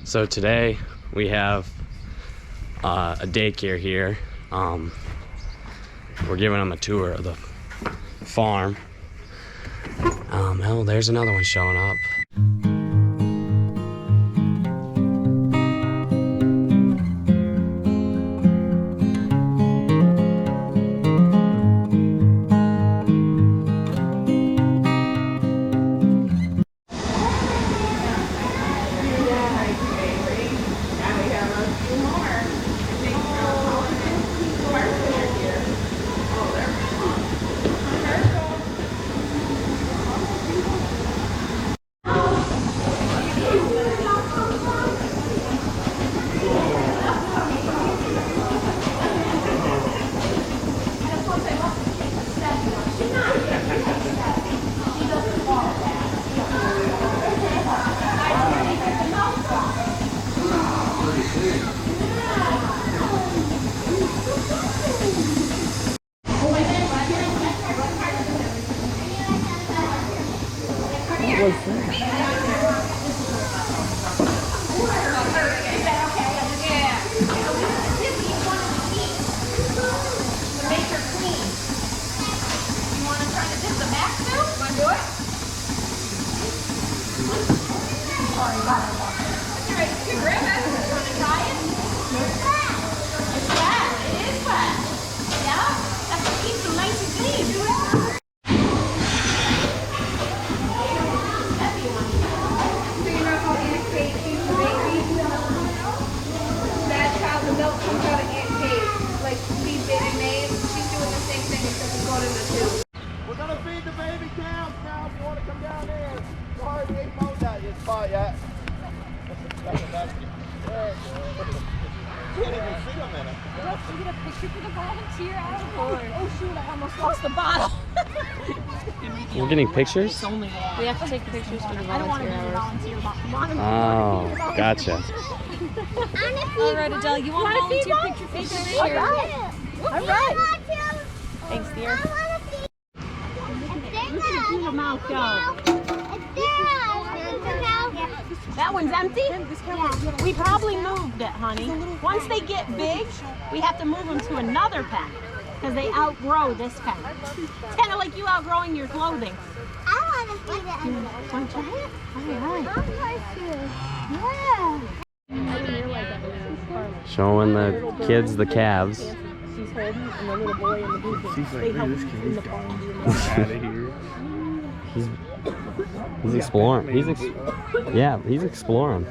So today we have a daycare here. We're giving them a tour of the farm. Oh, there's another one showing up. We're gonna feed the baby calves now. If you want to come down there, sorry we ain't mowed that yet spot yet. Can't even see them in it. Let's get a picture for the volunteer. Oh shoot! I almost lost the bottle. We're getting pictures? We have to take pictures for the volunteer hours. Oh, gotcha. All right, Adele, you want to volunteer picture for sure? All right. Thanks, dear. That one's empty? Yeah. We probably moved it, honey. Once they get big, we have to move them to another pen because they outgrow this pen. It's kind of like you outgrowing your clothing. I want to feed it. Want to try it? All right. Yeah. Showing the kids the calves. She's holding, and the little boy in the blue. She's like, look at this kid. He's out of here. He's exploring. He's exploring.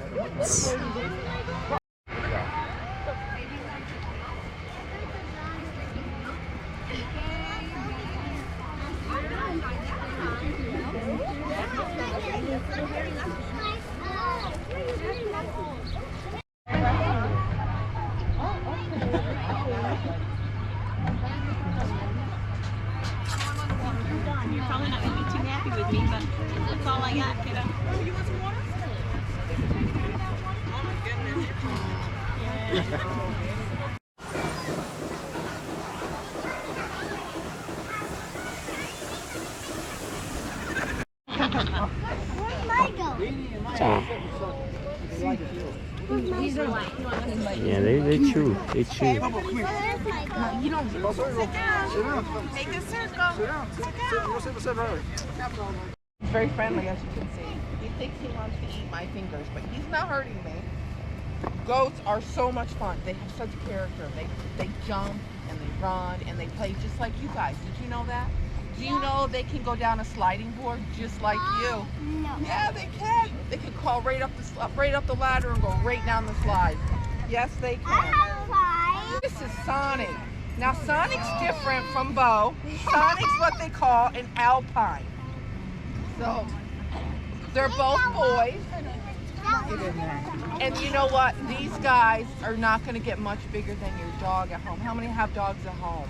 You're probably not going to be too happy with me, but that's all I got, kiddo. You want some water? Oh my goodness. Yeah, they chew. They chew. You don't sit down. Take a circle. Sit down. He's very friendly, as you can see. He thinks he wants to eat my fingers, but he's not hurting me. Goats are so much fun. They have such character. They jump and they run and they play just like you guys. Did you know that? Do you know they can go down a sliding board just like you? No. Yeah, they can. They can crawl right up the ladder and go right down the slide. Yes, they can. I have 5. This is Sonic. Now Sonic's different from Bo. Sonic's what they call an alpine. So they're both boys. And you know what? These guys are not going to get much bigger than your dog at home. How many have dogs at home?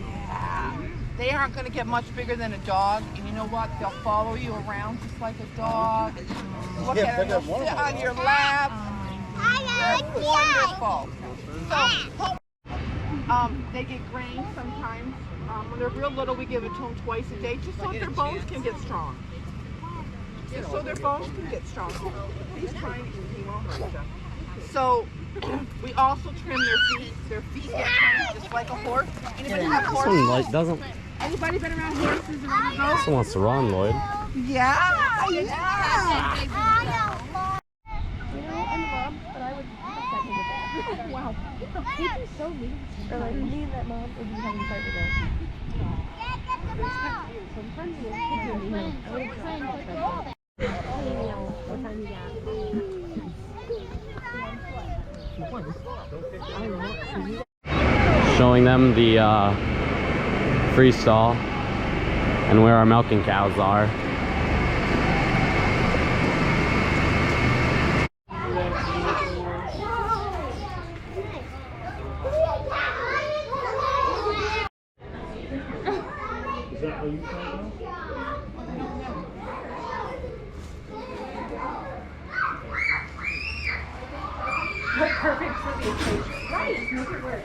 Yeah. They aren't going to get much bigger than a dog. And you know what? They'll follow you around just like a dog. Look at them. They'll sit on your lap. They're wonderful. So, they get grain sometimes. When they're real little, we give it to them twice a day just so their bones can get strong. So their bones can get strong. He's trying to, he won't hurt them. So we also trim their feet. Their feet get trimmed just like a horse. Anybody have This horses? one like doesn't. Anybody been around horses around the This one wants to run, Lloyd. Yeah. Showing them the free stall and where our milking cows are. Is that how you call it? Perfect for the occasion. Right, make it work.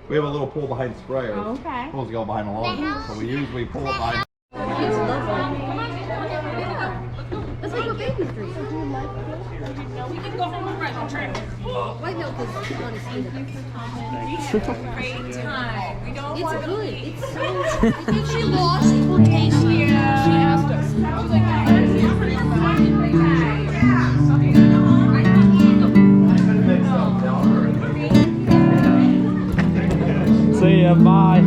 We have a little pool behind the sprayer. Oh, okay. It's supposed to go behind the lawn. So we usually pull it behind. That's like a baby street. We can go home and ride the track. White milk is honestly the best. Great time. We don't It's good. It's so. I think she lost for taste. Yeah. She asked us. I was like, See ya, bye.